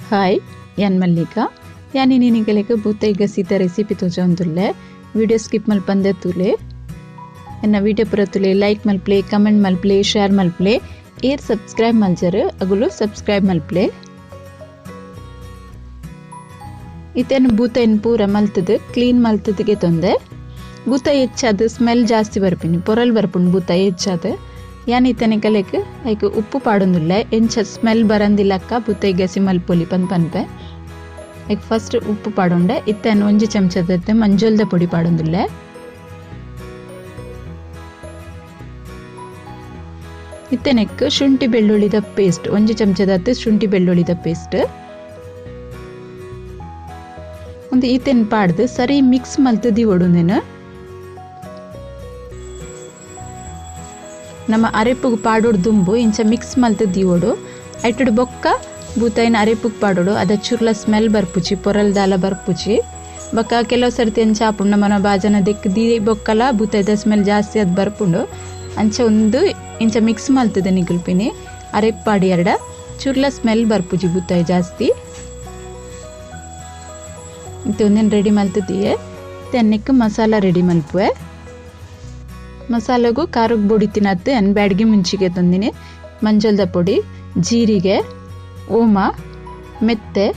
Hi ಯಾನ್ ಮಲ್ಲಿಕಾ ಯಾನಿ ನಿನಗೆಲೆಗೆ ಬೂತಾಯಿ ಗಸೀತ ರೆಸಿಪಿ ತೋಜೊಂದುಲ್ಲೆ ವಿಡಿಯೋ ಸ್ಕಿಪ್ ಮಲ್ಪಂದೆ ತುಲೆ ಎನ್ನ ವಿಡಿಯೋ ಪುರ ತುಲೆ ಲೈಕ್ ಮಲ್ಪ್ಲೆ ಕಮೆಂಟ್ ಮಲ್ಪ್ಲೆ ಶೇರ್ ಮಲ್ಪ್ಲೆ ಏರ್ ಸಬ್ಸ್ಕ್ರೈಬ್ ಮಲ್ಜರು ಅಗುಲು ಸಬ್ಸ್ಕ್ರೈಬ್ ಮಲ್ಪ್ಲೆ ಇತೇನು ಬೂತಾಯಿನ ಪೂರ ಮಲ್ತದು ಕ್ಲೀನ್ ಮಲ್ತದಿಗೆ ತೊಂದೆ ಬೂತಾಯಿ ಹೆಚ್ಚಾದ ಸ್ಮೆಲ್ ಜಾಸ್ತಿ ಬರ್ಪಿನಿ ಪೊರಲ್ ಬರ್ಪುಂಡು ಬೂತಾಯಿ ಹೆಚ್ಚಾದ ಯಾನ್ ಇತನೆ ಕಲೆಕ್ ಐಕ್ ಉಪ್ಪು ಪಾಡೊಂದುಲ್ಲೆ ಎಂಚ ಸ್ಮೆಲ್ ಬರಂದಿಲ್ಲಕ್ಕ ಬೂತಾಯಿ ಗಸಿ ಮಲ್ಪೊಲಿ ಪನ್ಪೆ ಐಕ್ ಫಸ್ಟ್ ಉಪ್ಪು ಪಾಡೊಂಡೆ ಇತ್ತೇನು ಒಂಜಿ ಚಮಚದತ್ತೆ ಮಂಜೊಲ್ದ ಪೊಡಿ ಪಾಡೊಂದುಲ್ಲೆ ಇತ್ತೆನೆಕ್ ಶುಂಠಿ ಬೆಳ್ಳುಳ್ಳಿದ ಪೇಸ್ಟ್ ಒಂಜಿ ಚಮಚದತ್ತೆ ಶುಂಠಿ ಬೆಳ್ಳುಳ್ಳಿದ ಪೇಸ್ಟ್ ಒಂದು ಈತೆನ್ ಪಾಡ್ದು ಸರಿ ಮಿಕ್ಸ್ ಮಲ್ತದಿ ಒಡುಂದೆನು ನಮ್ಮ ಅರೆಪುಗ್ ಪಾಡೋಡು ದುಂಬು ಇಂಚ ಮಿಕ್ಸ್ ಮಲ್ತದಿ ಓಡು ಐಟುಡು ಬೊಕ್ಕ ಬೂತಾಯಿನ ಅರೆಪುಗ್ ಪಾಡೋಡು ಅದ ಚುರ್ಲ ಸ್ಮೆಲ್ ಬರ್ಪುಚಿ ಪೊರಲ್ ದಾಲ ಬರ್ಪುಚಿ ಬೊಕ್ಕ ಕೆಲವು ಸರ್ತಿ ಎಂಚ ಆಪುಂಡು ನಮ್ಮನ ಬಾಜನ ದೆಕ್ಕದಿ ಬೊಕ್ಕಲ ಬೂತಾಯಿದ ಸ್ಮೆಲ್ ಜಾಸ್ತಿ ಅದು ಬರ್ಪುಂಡು ಅಂಚ ಒಂದು ಇಂಚ ಮಿಕ್ಸ್ ಮಲ್ತದೆ ನಿಗುಲ್ಪಿನಿ ಅರೆಪ್ ಪಾಡಿ ಎರಡ ಚುರ್ಲ ಸ್ಮೆಲ್ ಬರ್ಪುಜಿ ಬೂತಾಯಿ ಜಾಸ್ತಿ ಇದು ಒಂದೇನು ರೆಡಿ ಮಲ್ತದಿಯೇ ತೆನ್ನಕ್ಕೆ ಮಸಾಲ ರೆಡಿ ಮಲ್ಪುವೆ ಮಸಾಲೆಗೂ ಖಾರಕ್ಕೆ ಬೊಡಿ ತಿನ್ನತ್ತೆ ಅನ್ ಬ್ಯಾಡ್ಗೆ ಮುಂಚಿಗೆ ತಂದಿನಿ ಮಂಜಲ್ದ ಪೊಡಿ ಜೀರಿಗೆ ಓಮ ಮೆತ್ತೆ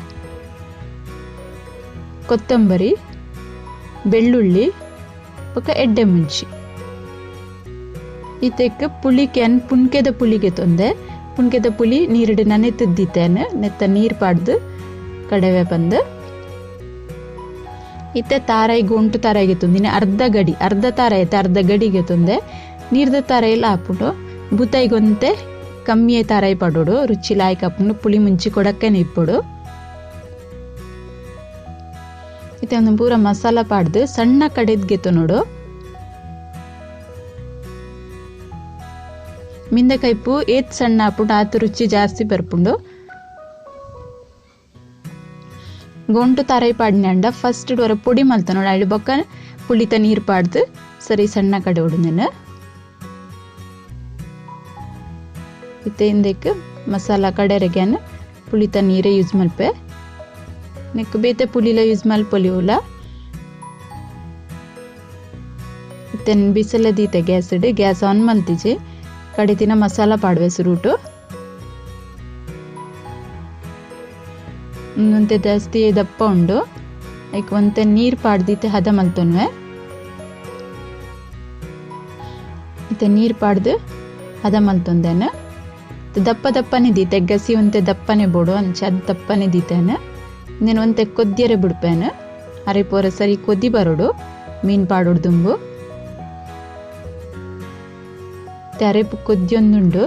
ಕೊತ್ತಂಬರಿ ಬೆಳ್ಳುಳ್ಳಿ ಬೊಕ್ಕ ಎಡ್ಡೆ ಮುಂಚಿ ಈತೆಕ್ ಪುಳಿಗೆ ಪುಣ್ಕೆದ ಪುಳಿಗೆ ತೊಂದೆ ಪುಣ್ಕೆದ ಪುಳಿ ನೀರಿಡು ನೆನೆತ್ತಿದ್ದೇನೆ ನೆತ್ತ ನೀರು ಪಾಡ್ದು ಕಡೆವೆ ಬಂದು ಇತ್ತೆ ತಾರಾಯಿ ಗೊಂಟು ತಾರಾಯಿಗೆ ತುಂದಿನಿ ಅರ್ಧ ತಾರ ಐತೆ ಅರ್ಧ ಗಡಿಗೆ ತುಂದೆ ನೀರ್ದ ತಾರಾಯಿಲ್ಲ ಹಾಪುಂಡು ಬೂತಾಯಿಗೊಂತೆ ಕಮ್ಮಿ ತಾರಾಯಿ ಪಡೋಡು ರುಚಿ ಲಾಯ್ಕ್ ಹಾಪುಂಡು ಪುಳಿ ಮುಂಚಿ ಕೊಡಕ್ಕೆ ನಿಪ್ಪುಡು ಇತ್ತೆ ಒಂದು ಪೂರ ಮಸಾಲ ಪಾಡ್ದು ಸಣ್ಣ ಕಡೆದ್ಗೆತ್ತು ನೋಡು ಮಿಂದಕೈಪು ಏತ್ ಸಣ್ಣ ಹಾಪುಂಡು ಆತು ರುಚಿ ಜಾಸ್ತಿ ಬರ್ಪುಂಡು ಗೊಂಟು ತಾರಾಯಿ ಪಾಡಿನಂಡ ಫಸ್ಟ್ ವರ ಪೊಡಿ ಮಲ್ತ ನೋಡಿ ಅಲ್ಲಿ ಬೊಕ್ಕ ಪುಳಿತ ನೀರು ಪಾಡ್ದು ಸರಿ ಸಣ್ಣ ಕಡೆ ಉಡುಂದೇನೆ ಇತ್ತೆ ಹಿಂದಕ್ಕೆ ಮಸಾಲ ಕಡೆರೆಗ್ಯಾನ ಪುಳಿತ ನೀರೇ ಯೂಸ್ ಮಲ್ಪೆ ನೆಕ್ ಬೇತೆ ಪುಳಿಲ ಯೂಸ್ ಮಲ್ಪೊಲಿವುಲ ಇತ್ತೆ ಬಿಸಿಲ ದೀತೆ ಗ್ಯಾಸ್ ಇಡು ಗ್ಯಾಸ್ ಆನ್ ಮಲ್ತಿಜಿ ಕಡೆ ತಿನ್ನ ಮಸಾಲ ಪಾಡುವೆ ಸುರುಟು ಒಂತೆ ಜಾಸ್ತಿ ದಪ್ಪ ಉಂಡು ಐಕ್ ಒಂತೆ ನೀರು ಪಾಡ್ದಿತ್ತೆ ಹದ ಮಲ್ತೊನ್ವೆ ಇತ್ತೆ ನೀರು ಪಾಡ್ದು ಹದ ಮಲ್ತೊಂದೇನೆ ದಪ್ಪ ದಪ್ಪನೆ ದೀತೆ ಗಸಿ ಒಂತೆ ದಪ್ಪನೆ ಬೋಡು ಅಂಚ ಅದು ದಪ್ಪನೆ ದೀತೇನೆ ನೀನು ಒಂತೆ ಕೊದ್ದಿಯರೆ ಬಿಡ್ಪೇನೆ ಅರೆಪೋರ ಸರಿ ಕೊದ್ದಿ ಬರೋಡು ಮೀನು ಪಾಡೋಡು ದುಂಬು ಅರೆಪು ಕೊದ್ದಿಯೊಂದುಂಡು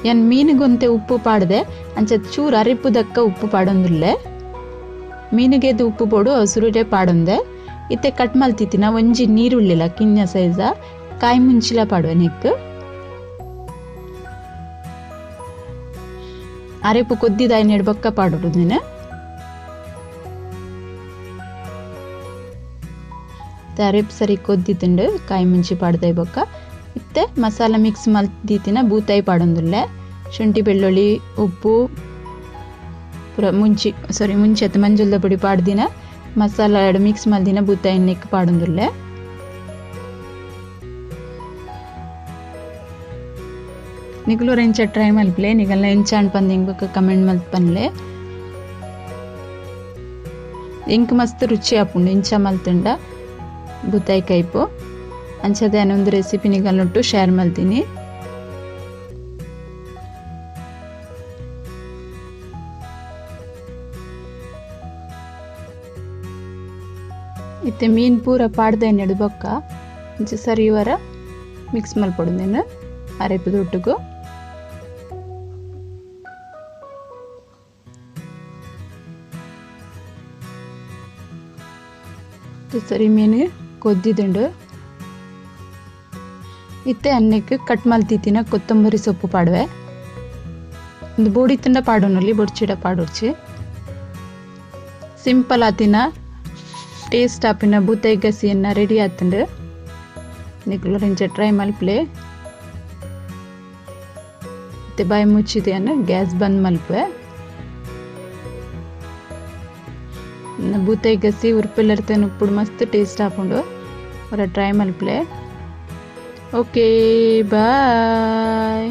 ಏನ್ ಮೀನಿಗೊಂತೆ ಉಪ್ಪು ಪಾಡದೆ ಅಂಚ ಚೂರು ಅರಿಪುದಕ್ಕ ಉಪ್ಪು ಪಾಡೊಂದುಲ್ಲೆ ಮೀನಿಗೆದು ಉಪ್ಪು ಪೋಡು ಹಸುರುಡೆ ಪಾಡೊಂದೆ ಇತ್ತೆ ಕಟ್ ಮಲ್ತಿತ್ತಿನ ಒಂಜಿ ನೀರುಳ್ಳಿಲ ಕಿಂಜ ಸೈಜ ಕಾಯಿ ಮುಂಚಿಲ ಪಾಡುವೆ ನೆಕ್ ಅರೆಪು ಕೊದ್ದಿದಾಯಿ ನೆಡ್ಬೊಕ್ಕ ಪಾಡೋಡು ನೀನು ಅರೆಪು ಸರಿ ಕೊದ್ದಿತ್ತುಂಡು ಕಾಯಿ ಮುಂಚಿ ಪಾಡ್ದಾಯಿ ಬೊಕ್ಕ ಇತ್ತೆ ಮಸಾಲ ಮಿಕ್ಸ್ ಮಲ್ತಿತ್ತಿನ ಬೂತಾಯಿ ಪಾಡೊಂದುಲ್ಲೆ ಶುಂಠಿ ಬೆಳ್ಳುಳ್ಳಿ ಉಪ್ಪು ಪೂರ ಮುಂಚೆ ಮಂಜುಲ್ದ ಪುಡಿ ಪಾಡ್ದಿನ ಮಸಾಲ ಎರಡು ಮಿಕ್ಸ್ ಮಲ್ದಿನ ಬೂತಾಯಿ ನೆಕ್ ಪಾಡೊಂದುಲ್ಲೆ ನಿಗುಲೂರ ಎಂಚ ಟ್ರೈ ಮಲ್ಪ್ಲೆ ನಿಗಲ್ಲ ಎಂಚ ಅನ್ಪಂದು ಹೆಂಗ್ ಕಮೆಂಟ್ ಮಲ್ಪನ್ಲೆ ಎಂಕ್ ಮಸ್ತ್ ರುಚಿ ಆಪುಂಡು ಇಂಚ ಮಲ್ತುಂಡ ಬೂತಾಯಿ ಕೈಪು ಅಂಚದೆ ಒಂದು ರೆಸಿಪಿ ನಿಗಲ್ನುಟ್ಟು ಶೇರ್ ಮಲ್ತೀನಿ ಇತ್ತೆ ಮೀನು ಪೂರ ಪಾಡ್ದೆ ನೆಡು ಬೊಕ್ಕ ಇಂಚ ಸರಿ ವರ ಮಿಕ್ಸ್ ಮಲ್ಪೊಡುಂದೇನು ಅರೆಪು ದೊಟ್ಟುಗು ಸರಿ ಮೀನು ಕೊದ್ದಿದುಂಡು ಇತ್ತೆ ಅನ್ನಕ್ಕೆ ಕಟ್ ಮಲ್ತಿತ್ತಿನ ಕೊತ್ತಂಬರಿ ಸೊಪ್ಪು ಪಾಡುವೆ ಒಂದು ಬೋಡಿ ತುಂಡ ಪಾಡೋನಲ್ಲಿ ಬೊಡ್ಚಿಡ ಪಾಡೋಡ್ಚಿ ಸಿಂಪಲ್ ಆತಿನ ಟೇಸ್ಟ್ ಆಪಿನ ಬೂತಾಯಿ ಗಸಿಯನ್ನ ರೆಡಿ ಆತಂಡು ನಿಕ್ಲು ಟ್ರೈ ಮಲ್ಪ್ಲೆ ಮತ್ತೆ ಬಾಯಿ ಮುಚ್ಚಿದೆ ಅನ್ನ ಗ್ಯಾಸ್ ಬಂದ್ ಮಲ್ಪೆ ಬೂತಾಯಿ ಗಸಿ ಉರ್ಪೆಲ್ಲರ್ತೇನೆ ಉಪ್ಪುಡು ಮಸ್ತ್ ಟೇಸ್ಟ್ ಹಾಕೊಂಡು ಅವರ ಟ್ರೈ ಮಲ್ಪಲೆ. Okay bye.